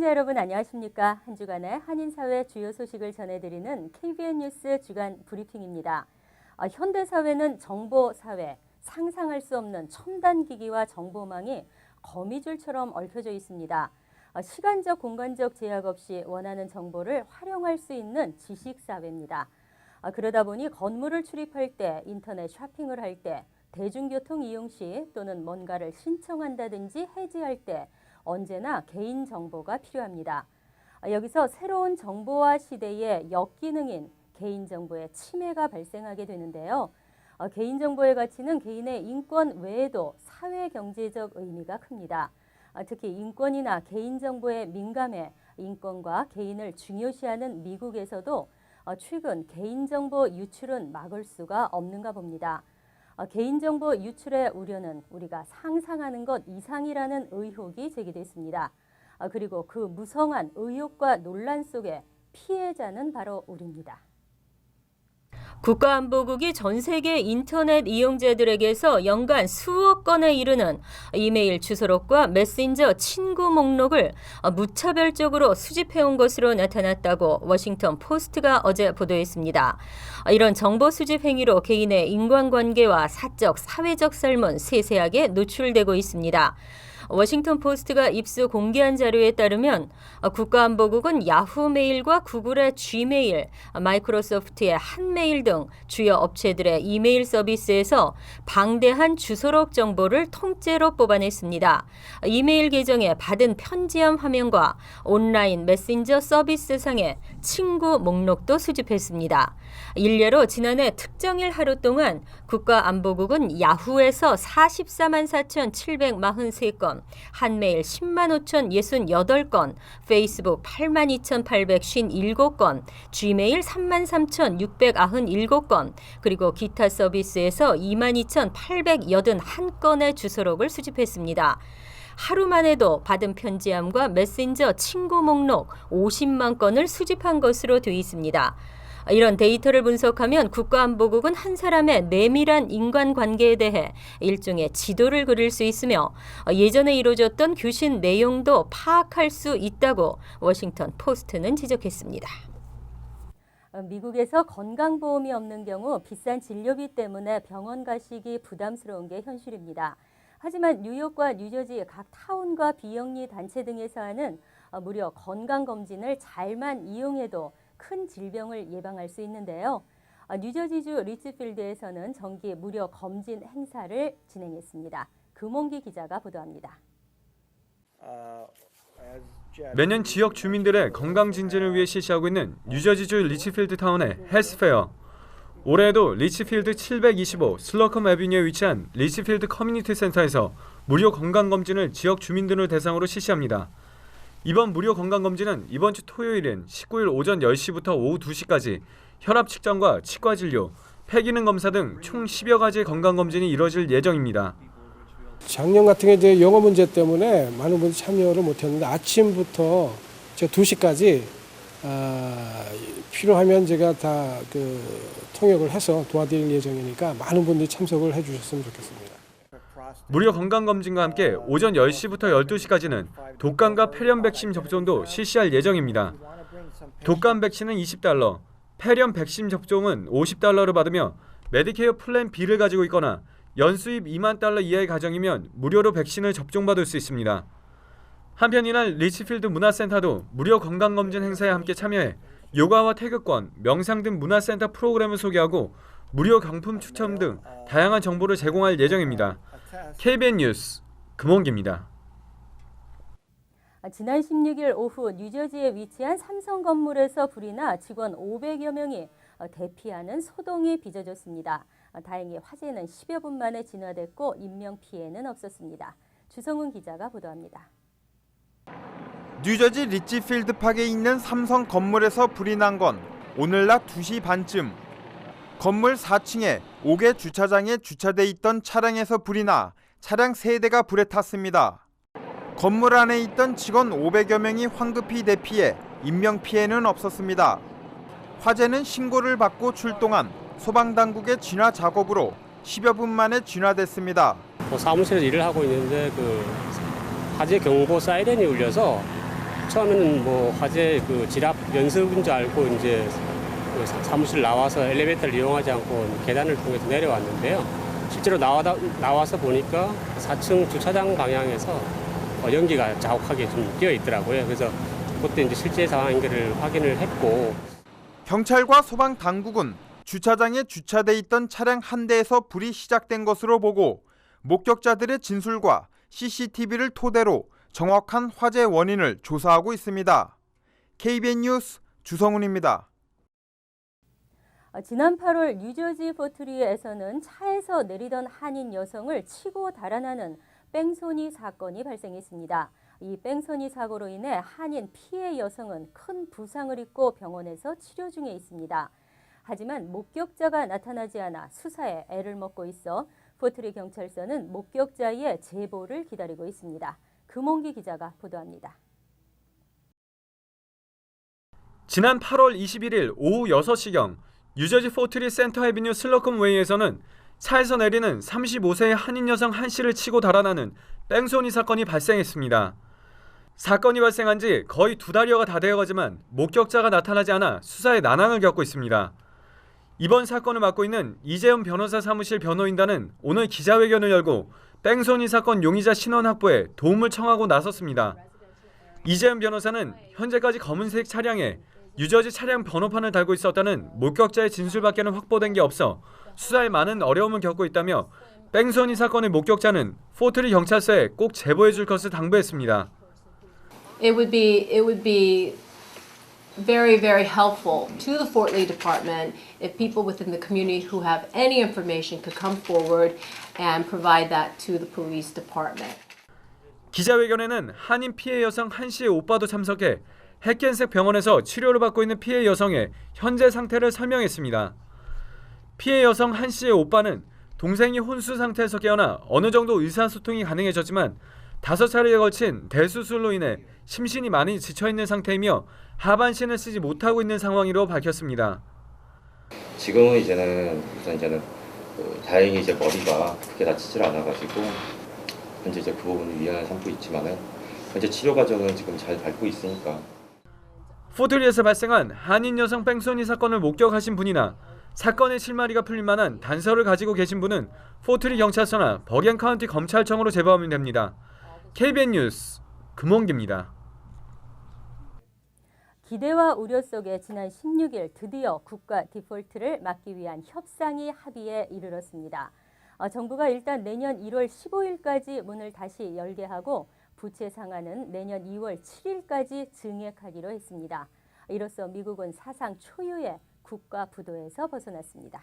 시청자 여러분 안녕하십니까? 한 주간의 한인사회 주요 소식을 전해드리는 KBN 뉴스 주간 브리핑입니다. 현대사회는 정보사회, 상상할 수 없는 첨단기기와 정보망이 거미줄처럼 얽혀져 있습니다. 시간적, 공간적 제약 없이 원하는 정보를 활용할 수 있는 지식사회입니다. 그러다 보니 건물을 출입할 때, 인터넷 쇼핑을 할 때, 대중교통 이용 시 또는 뭔가를 신청한다든지 해지할 때 언제나 개인정보가 필요합니다. 여기서 새로운 정보화 시대의 역기능인 개인정보의 침해가 발생하게 되는데요. 개인정보의 가치는 개인의 인권 외에도 사회경제적 의미가 큽니다. 특히 인권이나 개인정보에 민감해 인권과 개인을 중요시하는 미국에서도 최근 개인정보 유출은 막을 수가 없는가 봅니다. 개인정보 유출의 우려는 우리가 상상하는 것 이상이라는 의혹이 제기됐습니다. 그리고 그 무성한 의혹과 논란 속에 피해자는 바로 우리입니다. 국가안보국이 전 세계 인터넷 이용자들에게서 연간 수억 건에 이르는 이메일 주소록과 메신저 친구 목록을 무차별적으로 수집해온 것으로 나타났다고 워싱턴 포스트가 어제 보도했습니다. 이런 정보 수집 행위로 개인의 인간관계와 사적, 사회적 삶은 세세하게 노출되고 있습니다. 워싱턴 포스트가 입수 공개한 자료에 따르면 국가안보국은 야후 메일과 구글의 G메일, 마이크로소프트의 한메일 등 주요 업체들의 이메일 서비스에서 방대한 주소록 정보를 통째로 뽑아냈습니다. 이메일 계정에 받은 편지함 화면과 온라인 메신저 서비스상의 친구 목록도 수집했습니다. 일례로 지난해 특정일 하루 동안 국가안보국은 야후에서 44만 4,743건, 한메일 10만 5,068건, 페이스북 8만 2,857건, G메일 3만 3,697건, 그리고 기타 서비스에서 2만 2,881건의 주소록을 수집했습니다. 하루만 해도 받은 편지함과 메신저 친구 목록 50만 건을 수집한 것으로 되어 있습니다. 이런 데이터를 분석하면 국가안보국은 한 사람의 내밀한 인간관계에 대해 일종의 지도를 그릴 수 있으며 예전에 이루어졌던 교신 내용도 파악할 수 있다고 워싱턴 포스트는 지적했습니다. 미국에서 건강보험이 없는 경우 비싼 진료비 때문에 병원 가시기 부담스러운 게 현실입니다. 하지만 뉴욕과 뉴저지 각 타운과 비영리 단체 등에서 하는 무료 건강검진을 잘만 이용해도 큰 질병을 예방할 수 있는데요. 뉴저지주 리치필드에서는 정기 무료 검진 행사를 진행했습니다. 금홍기 기자가 보도합니다. 매년 지역 주민들의 건강 증진을 위해 실시하고 있는 뉴저지주 리치필드 타운의 헬스페어. 올해에도 리치필드 725 슬러컴 애비뉴에 위치한 리치필드 커뮤니티 센터에서 무료 건강검진을 지역 주민들을 대상으로 실시합니다. 이번 무료 건강검진은 이번 주 토요일인 19일 오전 10시부터 오후 2시까지 혈압 측정과 치과 진료, 폐기능 검사 등 총 10여 가지의 건강검진이 이뤄질 예정입니다. 작년 같은 게 이제 영어 문제 때문에 많은 분들이 참여를 못했는데 아침부터 제가 2시까지 필요하면 제가 다 통역을 해서 도와드릴 예정이니까 많은 분들이 참석을 해주셨으면 좋겠습니다. 무료 건강검진과 함께 오전 10시부터 12시까지는 독감과 폐렴 백신 접종도 실시할 예정입니다. 독감 백신은 $20, 폐렴 백신 접종은 $50를 받으며 메디케어 플랜 B를 가지고 있거나 연수입 $2만 이하의 가정이면 무료로 백신을 접종받을 수 있습니다. 한편 이날 리치필드 문화센터도 무료 건강검진 행사에 함께 참여해 요가와 태극권, 명상 등 문화센터 프로그램을 소개하고 무료 경품 추첨 등 다양한 정보를 제공할 예정입니다. KBN 뉴스 금홍기입니다. 지난 16일 오후 뉴저지에 위치한 삼성 건물에서 불이 나 직원 500여 명이 대피하는 소동이 빚어졌습니다. 다행히 화재는 10여 분 만에 진화됐고 인명피해는 없었습니다. 주성훈 기자가 보도합니다. 뉴저지 리치필드 파크에 있는 삼성 건물에서 불이 난 건 오늘 낮 2시 반쯤. 건물 4층에 5개 주차장에 주차돼 있던 차량에서 불이 나 차량 3대가 불에 탔습니다. 건물 안에 있던 직원 500여 명이 황급히 대피해 인명피해는 없었습니다. 화재는 신고를 받고 출동한 소방당국의 진화 작업으로 10여 분 만에 진화됐습니다. 사무실에서 일을 하고 있는데 화재 경보 사이렌이 울려서 처음에는 뭐 화재 그 지압 연습인 줄 알고 이제 그 사무실 나와서 엘리베이터를 이용하지 않고 계단을 통해서 내려왔는데요. 실제로 나와서 보니까 4층 주차장 방향에서 연기가 자욱하게 좀 끼어 있더라고요. 그래서 그때 이제 실제 상황인지를 확인을 했고. 경찰과 소방 당국은 주차장에 주차돼 있던 차량 한 대에서 불이 시작된 것으로 보고 목격자들의 진술과 CCTV를 토대로 정확한 화재 원인을 조사하고 있습니다. KBN 뉴스 주성훈입니다. 지난 8월 뉴저지 포트리에서는 차에서 내리던 한인 여성을 치고 달아나는 뺑소니 사건이 발생했습니다. 이 뺑소니 사고로 인해 한인 피해 여성은 큰 부상을 입고 병원에서 치료 중에 있습니다. 하지만 목격자가 나타나지 않아 수사에 애를 먹고 있어 포트리 경찰서는 목격자의 제보를 기다리고 있습니다. 금홍기 기자가 보도합니다. 지난 8월 21일 오후 6시경 뉴저지 포트리 센터 애비뉴 슬로컴 웨이에서는 차에서 내리는 35세의 한인 여성 한 씨를 치고 달아나는 뺑소니 사건이 발생했습니다. 사건이 발생한 지 거의 2달여가 다 되어가지만 목격자가 나타나지 않아 수사에 난항을 겪고 있습니다. 이번 사건을 맡고 있는 이재현 변호사 사무실 변호인단은 오늘 기자회견을 열고 뺑소니 사건 용의자 신원 확보에 도움을 청하고 나섰습니다. 이재현 변호사는 현재까지 검은색 차량에 뉴저지 차량 번호판을 달고 있었다는 목격자의 진술밖에는 확보된 게 없어 수사에 많은 어려움을 겪고 있다며 뺑소니 사건의 목격자는 포트리 경찰서에 꼭 제보해 줄 것을 당부했습니다. It would be very, very helpful to the Fort Lee Department if people within the community who have any information could come forward and provide that to the police department. 기자회견에는 한인 피해 여성 한 씨의 오빠도 참석해 햇겐색 병원에서 치료를 받고 있는 피해 여성의 현재 상태를 설명했습니다. 피해 여성 한 씨의 오빠는 동생이 혼수 상태에서 깨어나 어느 정도 의사소통이 가능해졌지만 5차례에 걸친 대수술로 인해 심신이 많이 지쳐있는 상태이며 하반신을 쓰지 못하고 있는 상황이라고 밝혔습니다. 지금은 이제는 다행히 이제 머리가 크게 다치질 않아가지고 현재 이제 그 부분을 위안을 삼고 있지만은 현재 치료 과정은 지금 잘 밟고 있으니까. 포트리에서 발생한 한인 여성 뺑소니 사건을 목격하신 분이나 사건의 실마리가 풀릴 만한 단서를 가지고 계신 분은 포트리 경찰서나 버겐 카운티 검찰청으로 제보하면 됩니다. KBN 뉴스 금홍기입니다. 기대와 우려 속에 지난 16일 드디어 국가 디폴트를 막기 위한 협상이 합의에 이르렀습니다. 정부가 일단 내년 1월 15일까지 문을 다시 열게 하고 부채 상환은 내년 2월 7일까지 증액하기로 했습니다. 이로써 미국은 사상 초유의 국가 부도에서 벗어났습니다.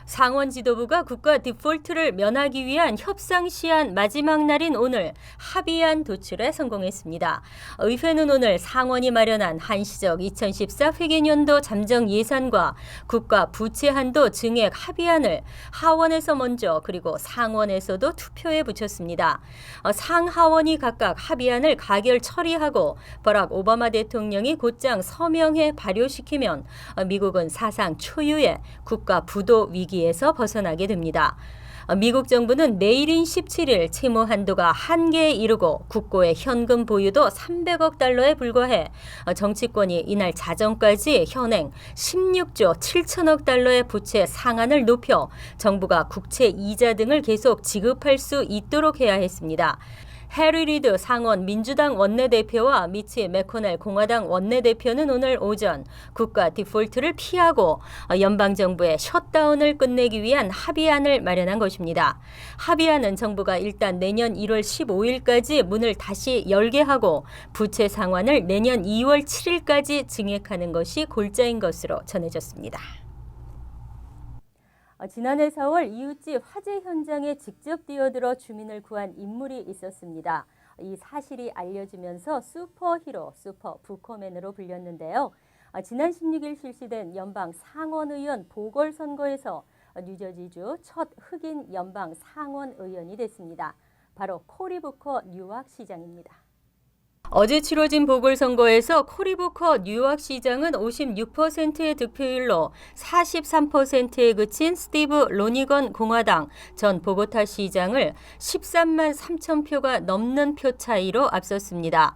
상원 지도부가 국가 디폴트를 면하기 위한 협상 시한 마지막 날인 오늘 합의안 도출에 성공했습니다. 의회는 오늘 상원이 마련한 한시적 2014 회계년도 잠정 예산과 국가 부채 한도 증액 합의안을 하원에서 먼저 그리고 상원에서도 투표에 붙였습니다. 상하원이 각각 합의안을 가결 처리하고 버락 오바마 대통령이 곧장 서명해 발효시키면 미국은 사상 초유의 국가 부도 위기에서 벗어나게 됩니다. 미국 정부는 내일인 17일 채무 한도가 한계에 이르고 국고의 현금 보유도 300억 달러에 불과해 정치권이 이날 자정까지 현행 16조 7천억 달러의 부채 상한을 높여 정부가 국채 이자 등을 계속 지급할 수 있도록 해야 했습니다. 해리 리드 상원 민주당 원내대표와 미치 매코넬 공화당 원내대표는 오늘 오전 국가 디폴트를 피하고 연방정부의 셧다운을 끝내기 위한 합의안을 마련한 것입니다. 합의안은 정부가 일단 내년 1월 15일까지 문을 다시 열게 하고 부채 상환을 내년 2월 7일까지 증액하는 것이 골자인 것으로 전해졌습니다. 지난해 4월 이웃집 화재 현장에 직접 뛰어들어 주민을 구한 인물이 있었습니다. 이 사실이 알려지면서 슈퍼히로, 슈퍼 부커맨으로 불렸는데요. 지난 16일 실시된 연방 상원의원 보궐선거에서 뉴저지주 첫 흑인 연방 상원의원이 됐습니다. 바로 코리 부커 뉴욕시장입니다. 어제 치러진 보궐선거에서 코리 부커 뉴욕시장은 56%의 득표율로 43%에 그친 스티브 로니건 공화당 전 보고타 시장을 13만 3천 표가 넘는 표 차이로 앞섰습니다.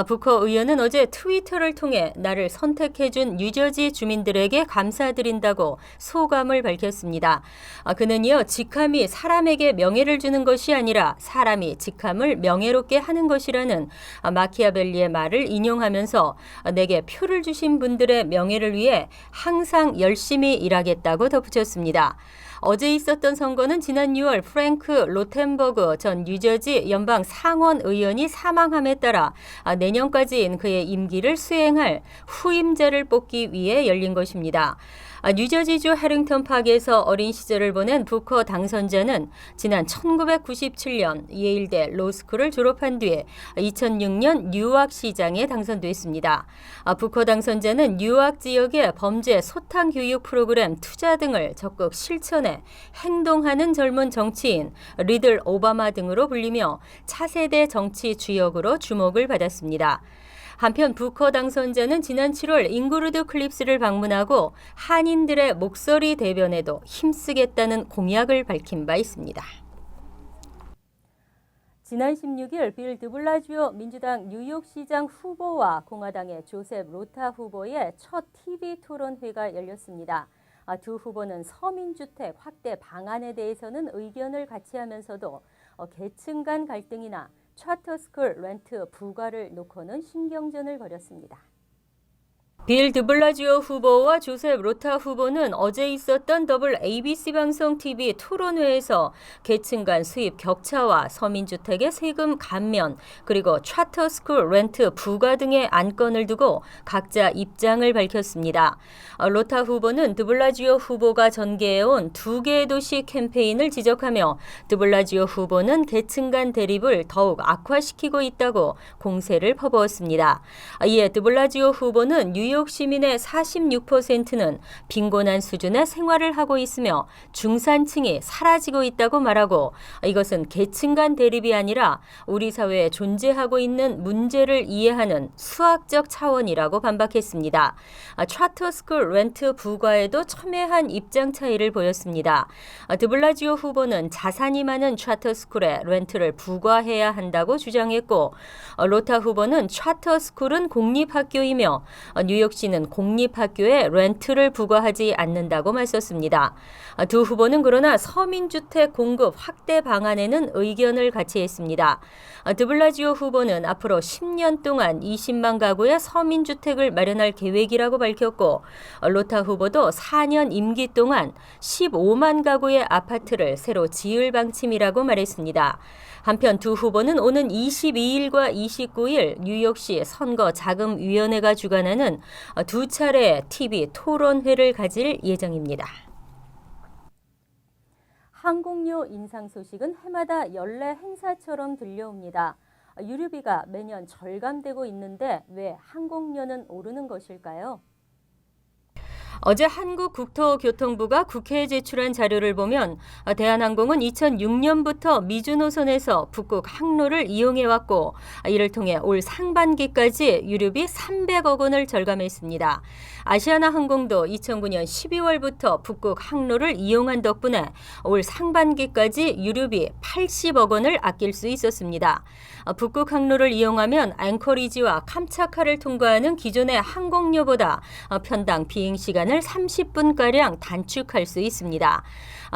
부커 의원은 어제 트위터를 통해 나를 선택해준 뉴저지 주민들에게 감사드린다고 소감을 밝혔습니다. 그는 이어 직함이 사람에게 명예를 주는 것이 아니라 사람이 직함을 명예롭게 하는 것이라는 마키아벨리의 말을 인용하면서 내게 표를 주신 분들의 명예를 위해 항상 열심히 일하겠다고 덧붙였습니다. 어제 있었던 선거는 지난 6월 프랭크 로텐버그 전 뉴저지 연방 상원 의원이 사망함에 따라 내년까지인 그의 임기를 수행할 후임자를 뽑기 위해 열린 것입니다. 뉴저지주 해링턴 파크에서 어린 시절을 보낸 부커 당선자는 지난 1997년 예일대 로스쿨을 졸업한 뒤에 2006년 뉴욕시장에 당선됐습니다. 부커 당선자는 뉴욕 지역의 범죄 소탕 교육 프로그램 투자 등을 적극 실천해 행동하는 젊은 정치인, 리들 오바마 등으로 불리며 차세대 정치 주역으로 주목을 받았습니다. 한편 부커 당선자는 지난 7월 잉그루드 클립스를 방문하고 한인들의 목소리 대변에도 힘쓰겠다는 공약을 밝힌 바 있습니다. 지난 16일 빌 드블라지오 민주당 뉴욕시장 후보와 공화당의 조셉 로타 후보의 첫 TV 토론회가 열렸습니다. 두 후보는 서민주택 확대 방안에 대해서는 의견을 같이 하면서도 계층 간 갈등이나 차터스쿨 렌트 부과를 놓고는 신경전을 벌였습니다. 빌 드블라지오 후보와 조셉 로타 후보는 어제 있었던 ABC 방송 TV 토론회에서 계층 간 수입 격차와 서민주택의 세금 감면 그리고 차터스쿨 렌트 부과 등의 안건을 두고 각자 입장을 밝혔습니다. 로타 후보는 드블라지오 후보가 전개해온 두 개의 도시 캠페인을 지적하며 드블라지오 후보는 계층 간 대립을 더욱 악화시키고 있다고 공세를 퍼부었습니다. 이에 드블라지오 후보는 뉴욕 시민의 46%는 빈곤한 수준의 생활을 하고 있으며 중산층이 사라지고 있다고 말하고 이것은 계층 간 대립이 아니라 우리 사회에 존재하고 있는 문제를 이해하는 수학적 차원이라고 반박했습니다. 차터스쿨 렌트 부과에도 첨예한 입장 차이를 보였습니다. 드블라지오 후보는 자산이 많은 차터스쿨에 렌트를 부과해야 한다고 주장했고 로타 후보는 차터스쿨은 공립학교이며 뉴욕시는 공립학교에 렌트를 부과하지 않는다고 맞섰습니다. 두 후보는 그러나 서민주택 공급 확대 방안에는 의견을 같이 했습니다. 드블라지오 후보는 앞으로 10년 동안 20만 가구의 서민주택을 마련할 계획이라고 밝혔고 로타 후보도 4년 임기 동안 15만 가구의 아파트를 새로 지을 방침이라고 말했습니다. 한편 두 후보는 오는 22일과 29일 뉴욕시 선거자금위원회가 주관하는 두 차례 TV 토론회를 가질 예정입니다. 항공료 인상 소식은 해마다 연례 행사처럼 들려옵니다. 유류비가 매년 절감되고 있는데 왜 항공료는 오르는 것일까요? 어제 한국국토교통부가 국회에 제출한 자료를 보면 대한항공은 2006년부터 미주노선에서 북극 항로를 이용해왔고 이를 통해 올 상반기까지 유류비 300억 원을 절감했습니다. 아시아나항공도 2009년 12월부터 북극 항로를 이용한 덕분에 올 상반기까지 유류비 80억 원을 아낄 수 있었습니다. 북극 항로를 이용하면 앵커리지와 캄차카를 통과하는 기존의 항공료보다 편당 비행시간을 30분가량 단축할 수 있습니다.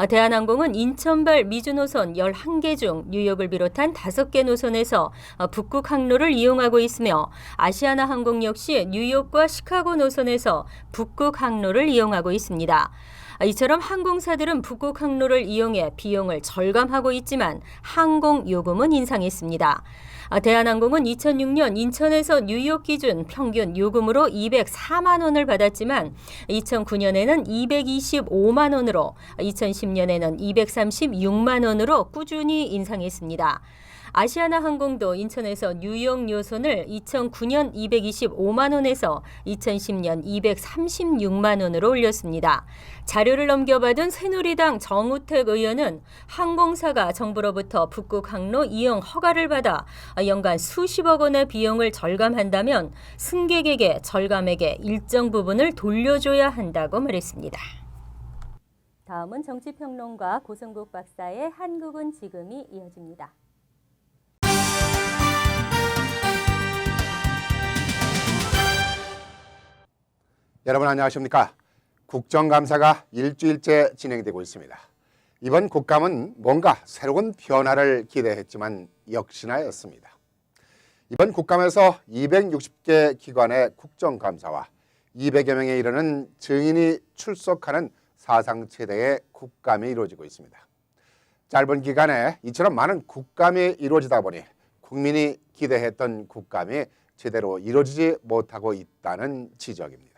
대한항공은 인천발 미주노선 11개 중 뉴욕을 비롯한 5개 노선에서 북극 항로를 이용하고 있으며 아시아나항공 역시 뉴욕과 시카고 노선에서 북극 항로를 이용하고 있습니다. 이처럼 항공사들은 북극 항로를 이용해 비용을 절감하고 있지만 항공요금은 인상했습니다. 대한항공은 2006년 인천에서 뉴욕 기준 평균 요금으로 204만 원을 받았지만 2009년에는 225만 원으로 2010년에는 236만 원으로 꾸준히 인상했습니다. 아시아나 항공도 인천에서 뉴욕 요선을 2009년 225만 원에서 2010년 236만 원으로 올렸습니다. 자료를 넘겨받은 새누리당 정우택 의원은 항공사가 정부로부터 북극 항로 이용 허가를 받아 연간 수십억 원의 비용을 절감한다면 승객에게 절감액의 일정 부분을 돌려줘야 한다고 말했습니다. 다음은 정치평론가 고성국 박사의 한국은 지금이 이어집니다. 여러분 안녕하십니까? 국정감사가 일주일째 진행되고 있습니다. 이번 국감은 뭔가 새로운 변화를 기대했지만 역시나였습니다. 이번 국감에서 260개 기관의 국정감사와 200여 명에 이르는 증인이 출석하는 사상 최대의 국감이 이루어지고 있습니다. 짧은 기간에 이처럼 많은 국감이 이루어지다 보니 국민이 기대했던 국감이 제대로 이루어지지 못하고 있다는 지적입니다.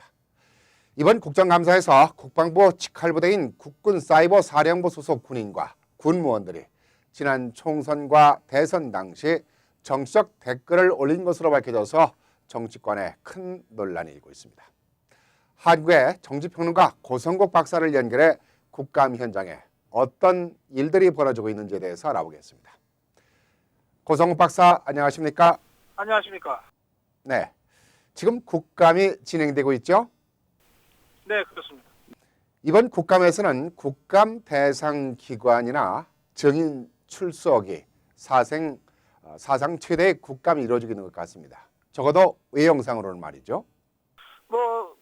이번 국정감사에서 국방부 직할부대인 국군사이버사령부 소속 군인과 군무원들이 지난 총선과 대선 당시 정치적 댓글을 올린 것으로 밝혀져서 정치권에 큰 논란이 일고 있습니다. 한국의 정치평론가 고성국 박사를 연결해 국감 현장에 어떤 일들이 벌어지고 있는지에 대해서 알아보겠습니다. 고성국 박사 안녕하십니까? 안녕하십니까? 네, 지금 국감이 진행되고 있죠? 네, 그렇습니다. 이번 국감에서는 국감 대상 기관이나 증인 출석이 사상 최대의 국감이 이루어지고 있는 것 같습니다. 적어도 외형상으로는 말이죠.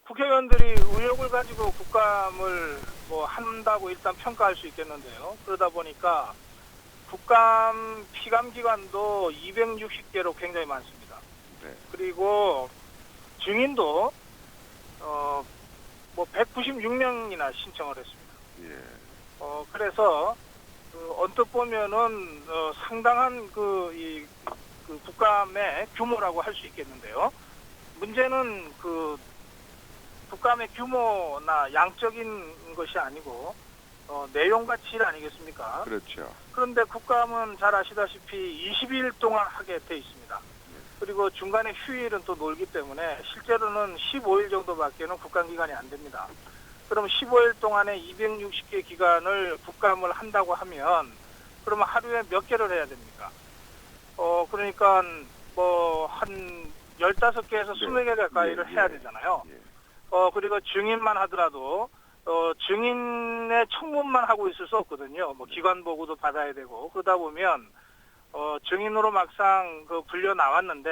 국회의원들이 의혹을 가지고 국감을 한다고 일단 평가할 수 있겠는데요. 그러다 보니까 국감 피감 기관도 260개로 굉장히 많습니다. 네. 그리고 증인도 196명이나 신청을 했습니다. 예. 그래서 언뜻 보면은 상당한 국감의 규모라고 할 수 있겠는데요. 문제는 국감의 규모나 양적인 것이 아니고 내용과 질 아니겠습니까? 그렇죠. 그런데 국감은 잘 아시다시피 20일 동안 하게 돼 있습니다. 그리고 중간에 휴일은 또 놀기 때문에 실제로는 15일 정도밖에는 국감 기간이 안 됩니다. 그럼 15일 동안에 260개 기간을 국감을 한다고 하면 그러면 하루에 몇 개를 해야 됩니까? 그러니까 한 15개에서 20개 가까이를 해야 되잖아요. 그리고 증인만 하더라도 증인의 청문만 하고 있을 수 없거든요. 기관 보고도 받아야 되고 그러다 보면 증인으로 막상 불려 나왔는데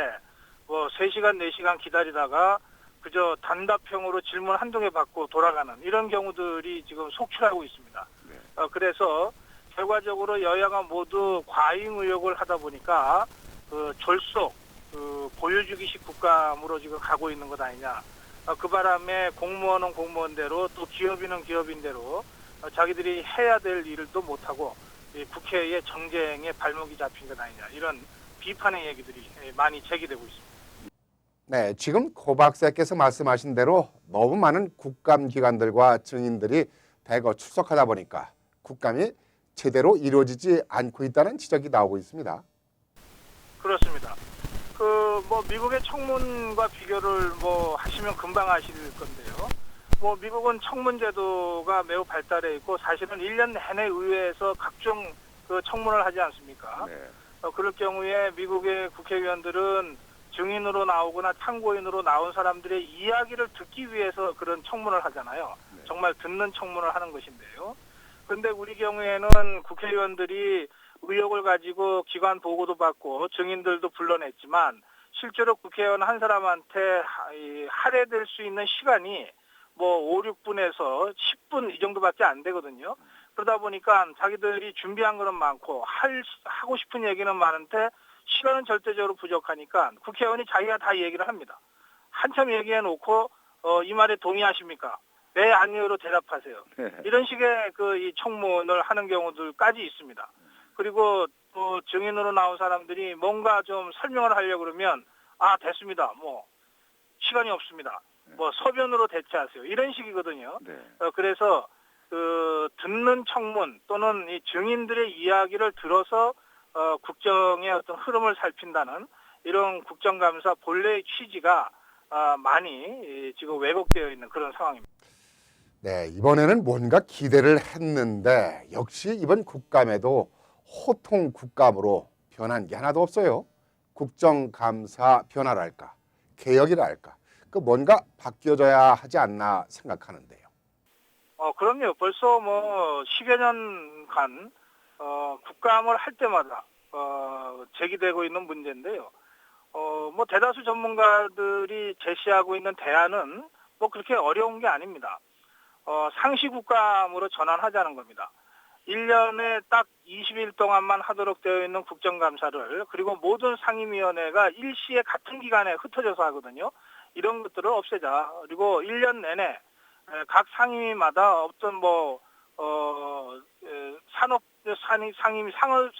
3시간, 4시간 기다리다가 그저 단답형으로 질문 한두 개 받고 돌아가는 이런 경우들이 지금 속출하고 있습니다. 그래서 결과적으로 여야가 모두 과잉 의혹을 하다 보니까 졸속 보여주기식 국감으로 지금 가고 있는 것 아니냐. 그 바람에 공무원은 공무원대로 또 기업인은 기업인대로 자기들이 해야 될 일을 또 못하고 국회의 정쟁에 발목이 잡힌 것 아니냐. 이런 비판의 얘기들이 많이 제기되고 있습니다. 네, 지금 고 박사께서 말씀하신 대로 너무 많은 국감 기관들과 증인들이 대거 출석하다 보니까 국감이 제대로 이루어지지 않고 있다는 지적이 나오고 있습니다. 그렇습니다. 미국의 청문과 비교를 하시면 금방 아실 건데요. 미국은 청문 제도가 매우 발달해 있고 사실은 1년 내내 의회에서 각종 청문을 하지 않습니까? 네. 그럴 경우에 미국의 국회의원들은 증인으로 나오거나 참고인으로 나온 사람들의 이야기를 듣기 위해서 그런 청문을 하잖아요. 네. 정말 듣는 청문을 하는 것인데요. 그런데 우리 경우에는 국회의원들이 의혹을 가지고 기관 보고도 받고 증인들도 불러냈지만 실제로 국회의원 한 사람한테 할애될 수 있는 시간이 5, 6분에서 10분 이 정도밖에 안 되거든요. 그러다 보니까 자기들이 준비한 거는 많고 하고 싶은 얘기는 많은데 시간은 절대적으로 부족하니까 국회의원이 자기가 다 얘기를 합니다. 한참 얘기해 놓고 이 말에 동의하십니까? 네, 아니요로 대답하세요. 이런 식의 이 청문을 하는 경우들까지 있습니다. 그리고 또 증인으로 나온 사람들이 뭔가 좀 설명을 하려고 그러면 됐습니다. 시간이 없습니다. 서변으로 대체하세요. 이런 식이거든요. 네. 그래서 듣는 청문 또는 이 증인들의 이야기를 들어서 국정의 어떤 흐름을 살핀다는 이런 국정감사 본래의 취지가 많이 지금 왜곡되어 있는 그런 상황입니다. 네, 이번에는 뭔가 기대를 했는데 역시 이번 국감에도 호통 국감으로 변한 게 하나도 없어요. 국정감사 변화랄까, 개혁이랄까, 그 뭔가 바뀌어져야 하지 않나 생각하는데요. 그럼요. 벌써 뭐 10여 년간 국감을 할 때마다 제기되고 있는 문제인데요. 뭐 대다수 전문가들이 제시하고 있는 대안은 뭐 그렇게 어려운 게 아닙니다. 상시 국감으로 전환하자는 겁니다. 1년에 딱 20일 동안만 하도록 되어 있는 국정감사를 그리고 모든 상임위원회가 일시에 같은 기간에 흩어져서 하거든요. 이런 것들을 없애자. 그리고 1년 내내 각 상임위마다 어떤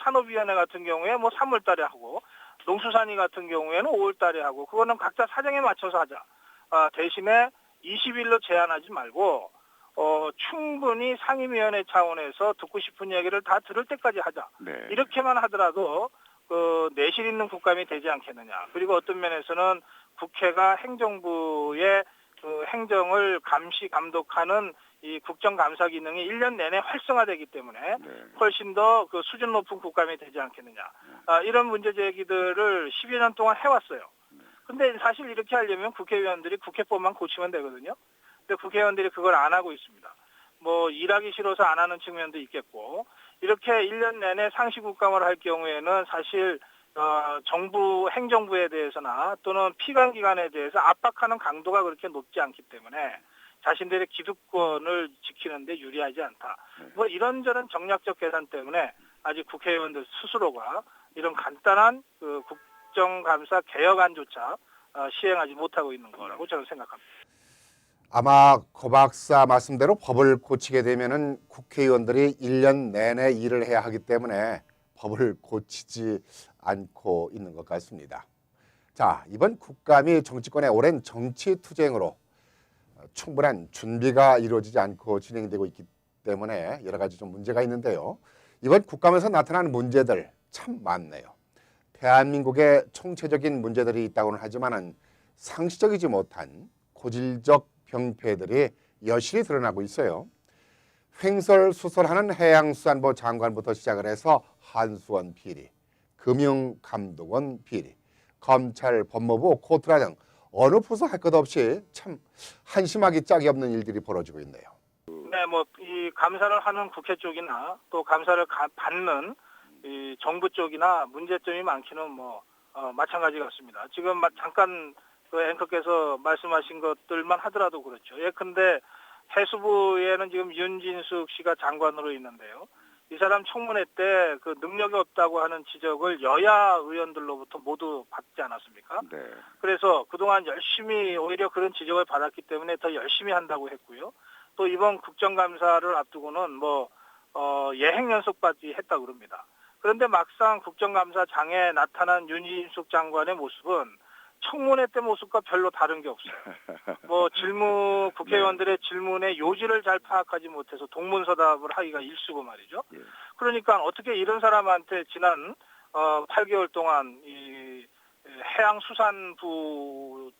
산업위원회 같은 경우에 뭐 3월 달에 하고 농수산위 같은 경우에는 5월 달에 하고 그거는 각자 사정에 맞춰서 하자. 대신에 20일로 제한하지 말고 충분히 상임위원회 차원에서 듣고 싶은 얘기를 다 들을 때까지 하자. 네. 이렇게만 하더라도 내실 있는 국감이 되지 않겠느냐. 그리고 어떤 면에서는 국회가 행정부의 행정을 감시 감독하는 이 국정감사 기능이 1년 내내 활성화되기 때문에 훨씬 더 수준 높은 국감이 되지 않겠느냐. 이런 문제 제기들을 10여 년 동안 해왔어요. 근데 사실 이렇게 하려면 국회의원들이 국회법만 고치면 되거든요. 근데 국회의원들이 그걸 안 하고 있습니다. 뭐 일하기 싫어서 안 하는 측면도 있겠고 이렇게 1년 내내 상시 국감을 할 경우에는 사실 정부 행정부에 대해서나 또는 피감기관에 대해서 압박하는 강도가 그렇게 높지 않기 때문에 자신들의 기득권을 지키는데 유리하지 않다. 뭐 이런저런 정략적 계산 때문에 아직 국회의원들 스스로가 이런 간단한 국정감사 개혁안조차 시행하지 못하고 있는 거라고 저는 생각합니다. 아마 고 박사 말씀대로 법을 고치게 되면은 국회의원들이 1년 내내 일을 해야 하기 때문에 법을 고치지 않고 있는 것 같습니다. 자, 이번 국감이 정치권의 오랜 정치 투쟁으로 충분한 준비가 이루어지지 않고 진행되고 있기 때문에 여러 가지 좀 문제가 있는데요. 이번 국감에서 나타난 문제들 참 많네요. 대한민국의 총체적인 문제들이 있다고는 하지만은 상시적이지 못한 고질적 병폐들이 여실히 드러나고 있어요. 횡설수설하는 해양수산부 장관부터 시작을 해서 한수원 비리, 금융감독원 비리, 검찰, 법무부, 코트라 등 어느 부서 할 것 없이 참 한심하기 짝이 없는 일들이 벌어지고 있네요. 네, 뭐 이 감사를 하는 국회 쪽이나 또 감사를 받는 이 정부 쪽이나 문제점이 많기는 마찬가지 같습니다. 지금 잠깐 앵커께서 말씀하신 것들만 하더라도 그렇죠. 예컨대 해수부에는 지금 윤진숙 씨가 장관으로 있는데요. 이 사람 청문회 때 능력이 없다고 하는 지적을 여야 의원들로부터 모두 받지 않았습니까? 네. 그래서 그동안 열심히 오히려 그런 지적을 받았기 때문에 더 열심히 한다고 했고요. 또 이번 국정감사를 앞두고는 예행연속까지 했다고 그럽니다. 그런데 막상 국정감사장에 나타난 윤진숙 장관의 모습은 청문회 때 모습과 별로 다른 게 없어요. 국회의원들의 질문의 요지를 잘 파악하지 못해서 동문서답을 하기가 일쑤고 말이죠. 그러니까 어떻게 이런 사람한테 지난 8개월 동안 이 해양수산부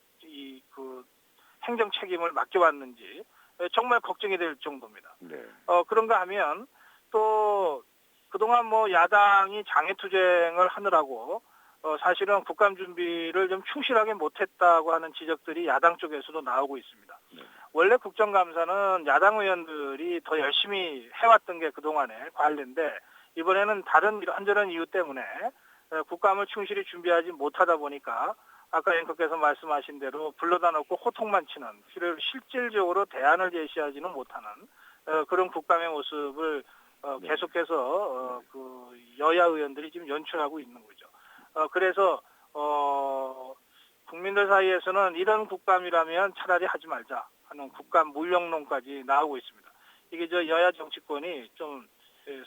행정 책임을 맡겨왔는지 정말 걱정이 될 정도입니다. 네. 그런가 하면 또 그동안 야당이 장애투쟁을 하느라고 사실은 국감 준비를 좀 충실하게 못했다고 하는 지적들이 야당 쪽에서도 나오고 있습니다. 원래 국정감사는 야당 의원들이 더 열심히 해왔던 게 그동안의 관례인데 이번에는 다른 이런저런 이유 때문에 국감을 충실히 준비하지 못하다 보니까 아까 앵커께서 말씀하신 대로 불러다 놓고 호통만 치는 실질적으로 대안을 제시하지는 못하는 그런 국감의 모습을 계속해서 여야 의원들이 지금 연출하고 있는 거죠. 그래서 국민들 사이에서는 이런 국감이라면 차라리 하지 말자 하는 국감 물령론까지 나오고 있습니다. 이게 여야 정치권이 좀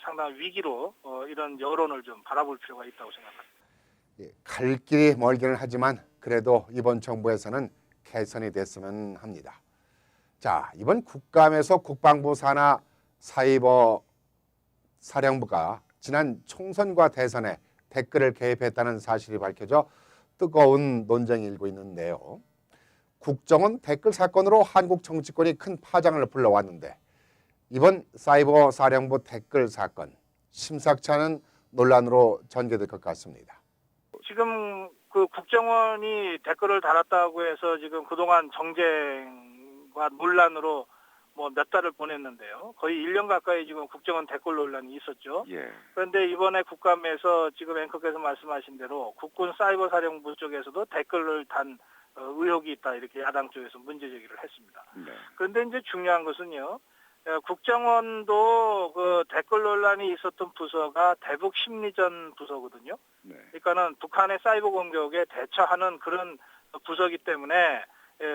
상당히 위기로 이런 여론을 좀 바라볼 필요가 있다고 생각합니다. 갈 길이 멀기는 하지만 그래도 이번 정부에서는 개선이 됐으면 합니다. 자, 이번 국감에서 국방부 산하 사이버 사령부가 지난 총선과 대선에 댓글을 개입했다는 사실이 밝혀져 뜨거운 논쟁이 일고 있는데요. 국정원 댓글 사건으로 한국 정치권이 큰 파장을 불러왔는데 이번 사이버 사령부 댓글 사건 심상치 않은 논란으로 전개될 것 같습니다. 지금 그 국정원이 댓글을 달았다고 해서 지금 그동안 정쟁과 논란으로 뭐 몇 달을 보냈는데요. 거의 1년 가까이 지금 국정원 댓글 논란이 있었죠. 그런데 이번에 국감에서 지금 앵커께서 말씀하신 대로 국군 사이버 사령부 쪽에서도 댓글을 단 의혹이 있다 이렇게 야당 쪽에서 문제 제기를 했습니다. 그런데 이제 중요한 것은요. 국정원도 그 댓글 논란이 있었던 부서가 대북 심리전 부서거든요. 그러니까는 북한의 사이버 공격에 대처하는 그런 부서이기 때문에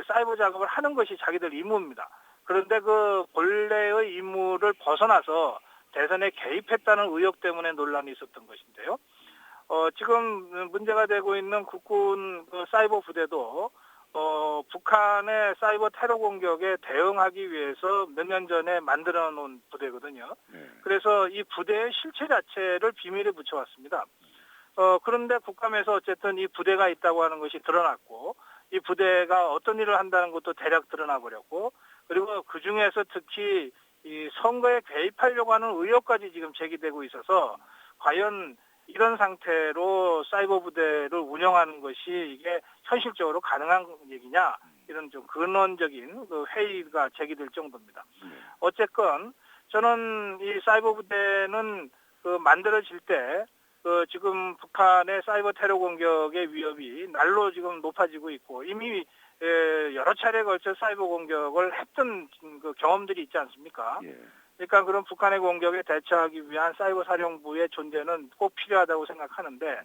사이버 작업을 하는 것이 자기들 임무입니다. 그런데 그 본래의 임무를 벗어나서 대선에 개입했다는 의혹 때문에 논란이 있었던 것인데요. 지금 문제가 되고 있는 국군 그 사이버 부대도 북한의 사이버 테러 공격에 대응하기 위해서 몇 년 전에 만들어 놓은 부대거든요. 그래서 이 부대의 실체 자체를 비밀에 붙여왔습니다. 그런데 국감에서 어쨌든 이 부대가 있다고 하는 것이 드러났고 이 부대가 어떤 일을 한다는 것도 대략 드러나 버렸고 그리고 그중에서 특히 이 선거에 개입하려고 하는 의혹까지 지금 제기되고 있어서 과연 이런 상태로 사이버 부대를 운영하는 것이 이게 현실적으로 가능한 얘기냐 이런 좀 근원적인 그 회의가 제기될 정도입니다. 어쨌건 저는 이 사이버 부대는 그 만들어질 때 그 지금 북한의 사이버 테러 공격의 위협이 날로 지금 높아지고 있고 이미 여러 차례에 걸쳐 사이버 공격을 했던 그 경험들이 있지 않습니까? 그러니까 그런 북한의 공격에 대처하기 위한 사이버 사령부의 존재는 꼭 필요하다고 생각하는데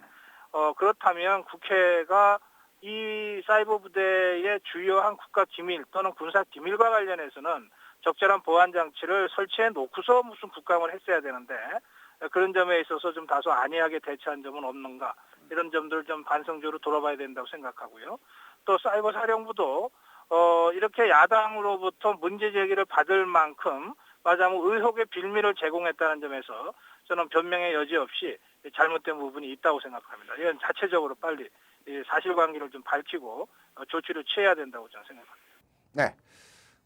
그렇다면 국회가 이 사이버 부대의 주요한 국가 기밀 또는 군사 기밀과 관련해서는 적절한 보안 장치를 설치해 놓고서 무슨 국감을 했어야 되는데 그런 점에 있어서 좀 다소 안이하게 대처한 점은 없는가 이런 점들 좀 반성적으로 돌아봐야 된다고 생각하고요. 또 사이버 사령부도 이렇게 야당으로부터 문제 제기를 받을 만큼 말하자면 의혹의 빌미를 제공했다는 점에서 저는 변명의 여지 없이 잘못된 부분이 있다고 생각합니다. 이건 자체적으로 빨리 사실관계를 좀 밝히고 조치를 취해야 된다고 저는 생각합니다. 네,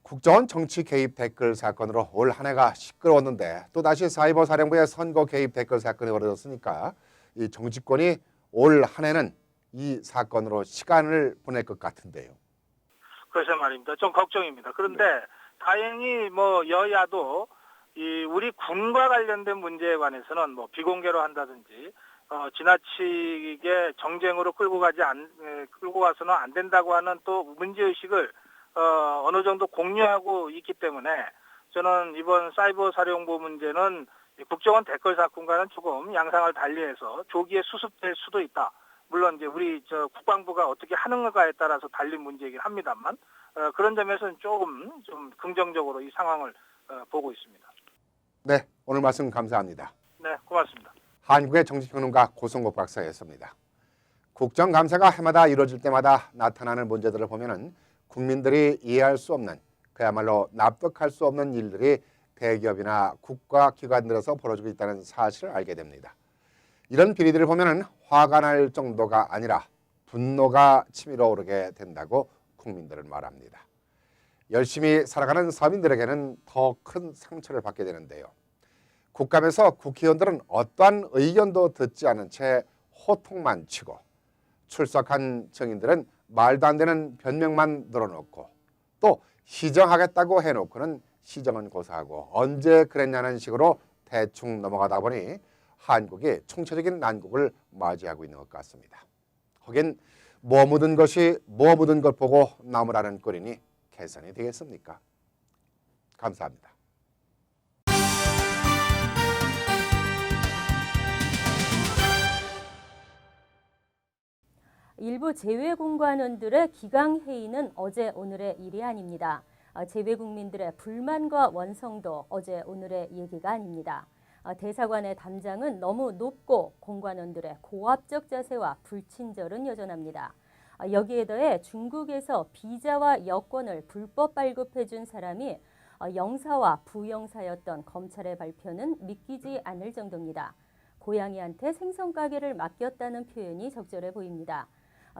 국정원 정치 개입 댓글 사건으로 올 한 해가 시끄러웠는데 또다시 사이버 사령부의 선거 개입 댓글 사건이 벌어졌으니까 이 정치권이 올 한 해는 이 사건으로 시간을 보낼 것 같은데요. 그래서 말입니다. 좀 걱정입니다. 그런데 다행히 뭐 여야도 이 우리 군과 관련된 문제에 관해서는 뭐 비공개로 한다든지 지나치게 정쟁으로 끌고 가서는 안 된다고 하는 또 문제 의식을 어느 정도 공유하고 있기 때문에 저는 이번 사이버 사령부 문제는 국정원 댓글 사건과는 조금 양상을 달리해서 조기에 수습될 수도 있다. 물론 이제 우리 국방부가 어떻게 하는가에 따라서 달린 문제이긴 합니다만 그런 점에서는 조금 좀 긍정적으로 이 상황을 보고 있습니다. 네, 오늘 말씀 감사합니다. 네, 고맙습니다. 한국의 정치평론가 고성국 박사였습니다. 국정감사가 해마다 이루어질 때마다 나타나는 문제들을 보면은 국민들이 이해할 수 없는 그야말로 납득할 수 없는 일들이 대기업이나 국가기관들에서 벌어지고 있다는 사실을 알게 됩니다. 이런 비리들을 보면은 화가 날 정도가 아니라 분노가 치밀어 오르게 된다고 국민들은 말합니다. 열심히 살아가는 서민들에게는 더 큰 상처를 받게 되는데요. 국감에서 국회의원들은 어떠한 의견도 듣지 않은 채 호통만 치고 출석한 증인들은 말도 안 되는 변명만 늘어놓고 또 시정하겠다고 해놓고는 시정은 고사하고 언제 그랬냐는 식으로 대충 넘어가다 보니 한국이 총체적인 난국을 맞이하고 있는 것 같습니다. 거긴 뭐 묻은 것이 뭐 묻은 것 보고 나무라는 꼴이니 개선이 되겠습니까? 감사합니다. 일부 재외공관원들의 기강회의는 어제 오늘의 일이 아닙니다. 재외국민들의 불만과 원성도 어제 오늘의 얘기가 아닙니다. 대사관의 담장은 너무 높고 공관원들의 고압적 자세와 불친절은 여전합니다. 여기에 더해 중국에서 비자와 여권을 불법 발급해준 사람이 영사와 부영사였던 검찰의 발표는 믿기지 않을 정도입니다. 고양이한테 생선 가게를 맡겼다는 표현이 적절해 보입니다.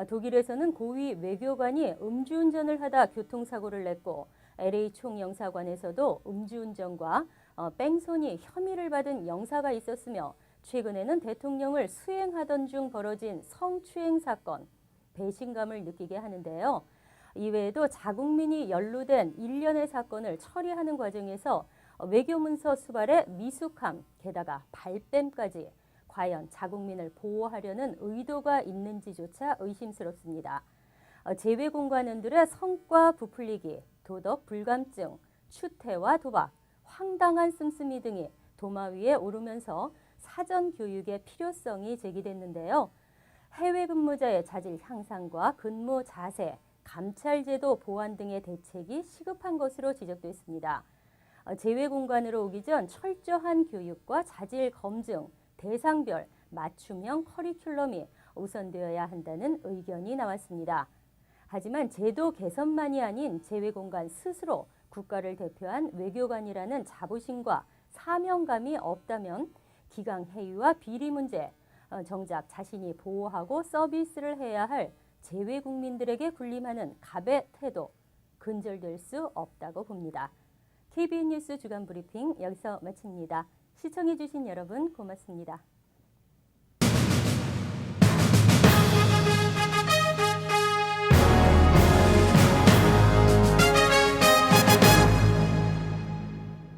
독일에서는 고위 외교관이 음주운전을 하다 교통사고를 냈고 LA 총영사관에서도 음주운전과 뺑소니 혐의를 받은 영사가 있었으며 최근에는 대통령을 수행하던 중 벌어진 성추행 사건, 배신감을 느끼게 하는데요. 이외에도 자국민이 연루된 일련의 사건을 처리하는 과정에서 외교문서 수발의 미숙함, 게다가 발뺌까지 과연 자국민을 보호하려는 의도가 있는지조차 의심스럽습니다. 재외공관원들의 성과 부풀리기, 도덕 불감증, 추태와 도박, 황당한 씀씀이 등이 도마 위에 오르면서 사전 교육의 필요성이 제기됐는데요. 해외 근무자의 자질 향상과 근무 자세, 감찰제도 보완 등의 대책이 시급한 것으로 지적됐습니다. 재외공관으로 오기 전 철저한 교육과 자질 검증, 대상별 맞춤형 커리큘럼이 우선되어야 한다는 의견이 나왔습니다. 하지만 제도 개선만이 아닌 재외공관 스스로 국가를 대표한 외교관이라는 자부심과 사명감이 없다면 기강해유와 비리 문제, 정작 자신이 보호하고 서비스를 해야 할 재외국민들에게 군림하는 갑의 태도, 근절될 수 없다고 봅니다. KBN 뉴스 주간 브리핑 여기서 마칩니다. 시청해주신 여러분 고맙습니다.